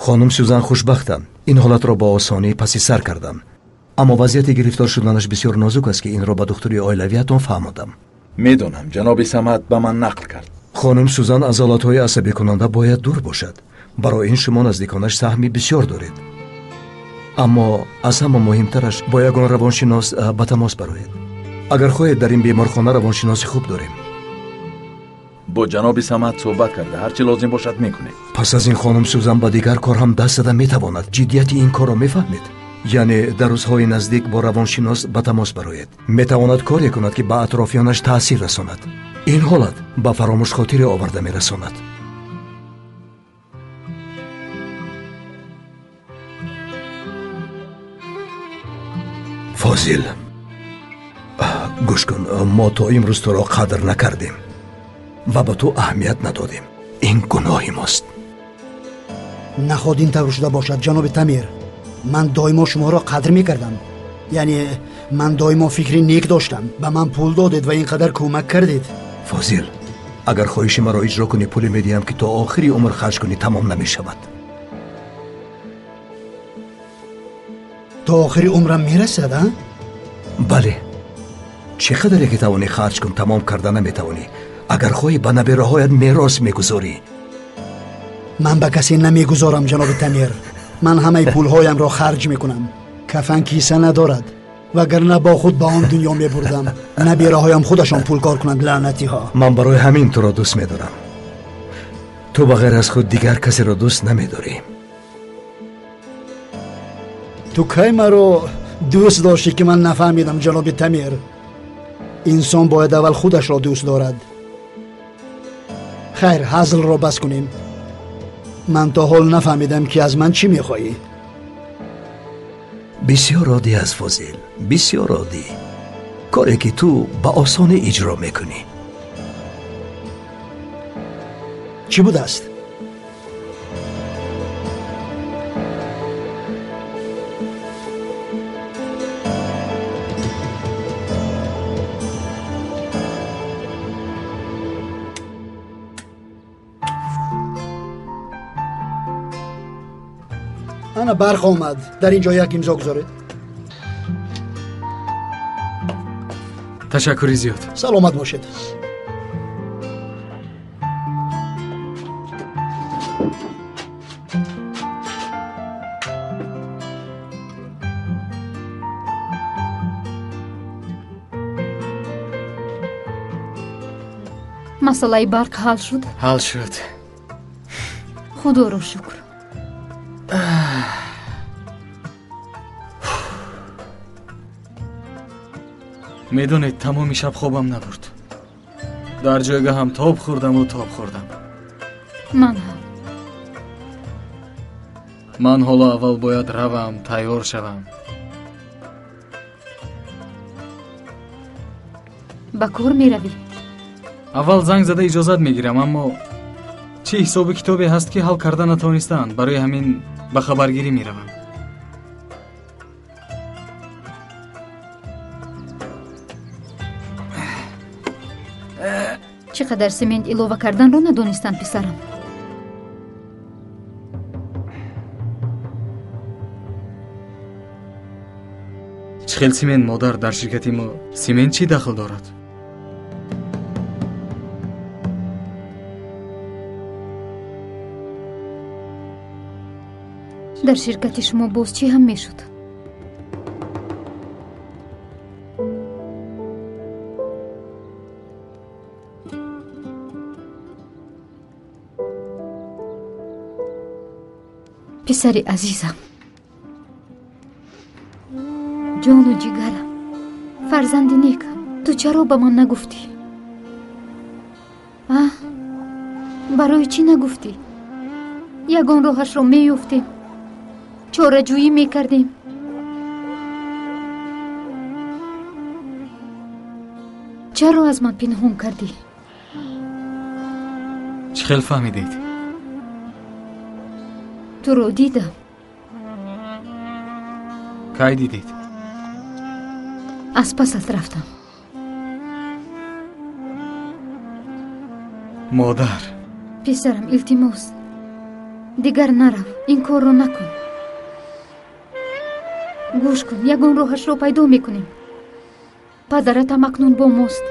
خانم سوزان خوشبختم. این حالت را با آسانی پس سر کردم. اما وضعیت گرفتار شدنش بسیار نازک است که این را با دکتری اولیویتون فهمیدم. میدونم جناب سمت به من نقل کرد. خانم سوزان از حالتهای عصبی کننده باید دور باشد. برای این شما نزدیکانش سهمی بسیار دارید. اما از همه مهمترش با یگان روانشناس به تماس برآیید. اگر خواهید در این بیمارخانه روانشناسی خوب داریم. با جناب سمت صحبت کرده هرچی لازم باشد میکنید. پس از این خانم سوزان با دیگر کار هم دست زده میتواند. جدیت این کار را میفهمید؟ یعنی در روزهای نزدیک با روانشناس به تماس برآید. میتواند کاری کند که به اطرافیانش تاثیر رساند. این حالت به فراموش خاطری آورده میرساند. فاضل، گوش کن. ما تا امروز تو را قدر نکردیم و به تو اهمیت ندادیم. این گناهی ماست. نخواد این طور شده باشد جناب تمیر. من دائما شما را قدر میکردم. یعنی من دائما فکری نیک داشتم. به من پول دادید و اینقدر کمک کردید. فاضل، اگر خواهش مرا اجرا کنی پول میدیم که تا آخری عمر خرج کنی تمام نمیشود. تا آخری عمرم میرسد؟ بله. چقدر که توانی خرج کن تمام کرده نمیتوانی. اگر خواهی به نبیره‌هایت میراث میگذاری. من به کسی نمیگذارم جناب تمیر. من همه پولهایم را خرج میکنم. کفن کیسه ندارد. وگرنه با خود به آن دنیا میبردم. نبیره‌هایم خودشان پول کار کنند. لعنتی ها. من برای همین تو را دوست میدارم. تو بغیر از خود دیگر کسی را دوست نمیداری. تو کی مرا دوست داشتی که من نفهمیدم جناب تمیر؟ انسان باید اول خودش را دوست دارد. خیر، هزل را بس کنیم. من تا حال نفهمیدم که از من چی میخوایی. بسیار عادی است فاضل، بسیار عادی. کاری که تو با آسانی اجرا میکنی. چی بود است؟ انا برق آمد. در اینجا یک امضا گذارید. تشکری زیاد. سلامت باشید. مسئله برق حل شد؟ حل شد. خدا رو شکر. میدونید تمامی شب خوابم نبرد. در جایگاه هم تاب خوردم و تاب خوردم. من حالا اول باید روم تیار شوم. با کار میروی؟ اول زنگ زده اجازت میگیرم، اما چه حساب کتابی هست که حل کرده نتوانستند. برای همین به خبرگیری میروم. چقدر سمنت اضافه کردن رو ندانستم پسرم. چخیل سمنت مادر؟ در شرکتی ما سمنت چی دخل دارد؟ در شرکت شما باز چی هم میشد؟ پسر عزیزم، جان و جگرم، فرزند نیکم، تو چرا به من نگفتی؟ برای چی نگفتی؟ یگان راهش رو میافتیم، چاره جویی میکردیم. چرا از من پنهان کردی؟ چه خیلی فهمیدید؟ تو رو دیدم. کی دیدید؟ از پست رفتم. مادر، پسرم التماس дигар нарав, ин корро накун. гӯш кун, ягон роҳашро пайдо мекунем. падаратам акнун бо мост.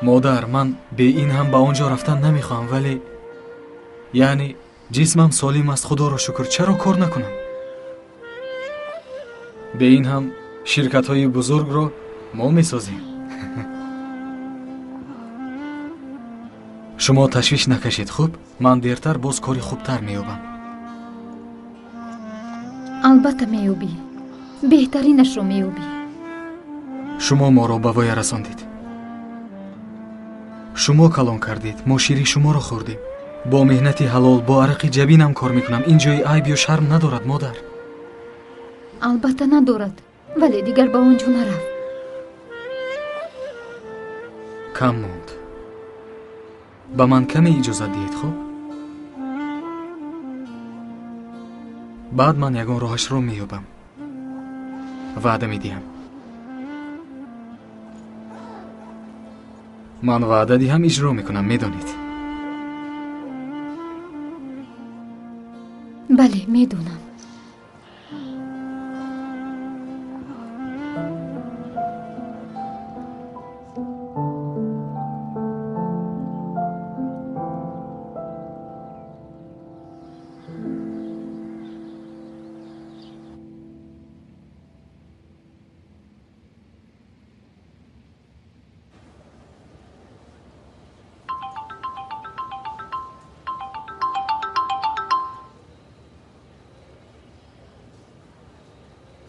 модар, ман бе ин ҳам ба он ҷо рафтан намехоҳам, вале яъне ҷисмам солим аст, худоро шукр. чаро кор накунам? бе ин ҳам ширкатҳои бузургро мо месозем. шумо ташвиш накашед, хуб? ман дертар боз кори хубтар меёбам. албатта меёбӣ, беҳтаринашро меёбӣ. шумо моро ба воя расондед, шумо калон кардед, мо шири шуморо хӯрдем. бо меҳнати ҳалол, бо арақи ҷабинам кор мекунам. ин ҷои айб ё шарм надорад, модар. албатта надорад, вале дигар ба он ҷо нарав. кам монд. ба ман каме иҷозат диҳед, хуб? баъд ман ягон роҳашро меёбам. ваъда медиҳам. ман ваъда диҳам, иҷро мекунам, медонед. бале, медонам.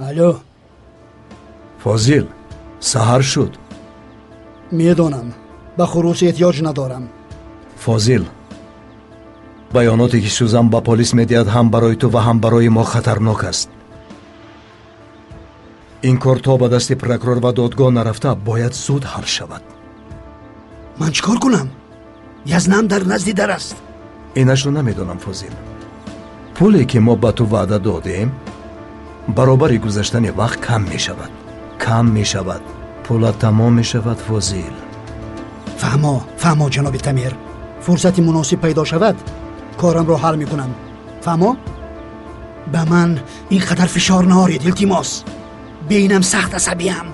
алё, фозил, саҳар шуд. медонам, ба хуруҷ эҳтиёҷ надорам. фозил, баёноте ки сӯзан ба полис медиҳад ҳам барои ту ва ҳам барои мо хатарнок аст. ин кор то ба дасти прокурор ва додгоҳ нарафта бояд зуд ҳал шавад. ман чӣ кор кунам? язнам дар назди дар аст. инашро намедонам, фозил. пуле ки мо ба ту ваъда додем баробари гузаштани вақт кам мешавад. пула тамом мешавад, фозил. фаҳмо ҷаноби тамир, фурсати муносиб пайдо шавад, корамро ҳал мекунам. фаҳмо? ба ман ин қадар фишор наоред, илтимос. беинам сахт асабиам.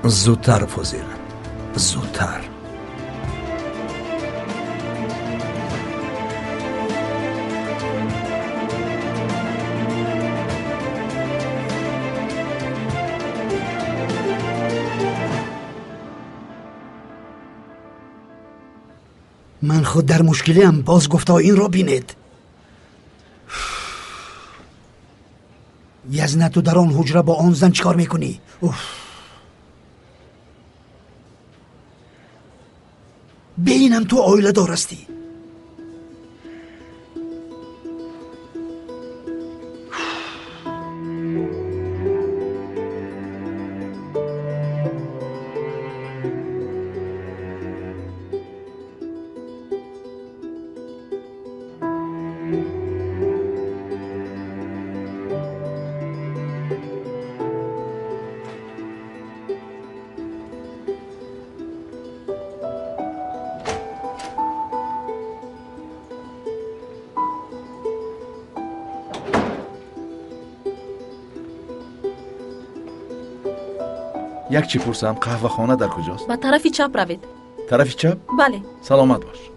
зудтар, фозил, зудтар. من خود در مشکلیم، باز گفتا این را بینید. یزنه تو در آن حجره با آن زن چیکار میکنی؟ بینم تو عائله دارستی. یک چی پرسم، قهوه خانه در کجاست؟ به طرف چپ روید. طرف چپ؟ بله. سلامت باش.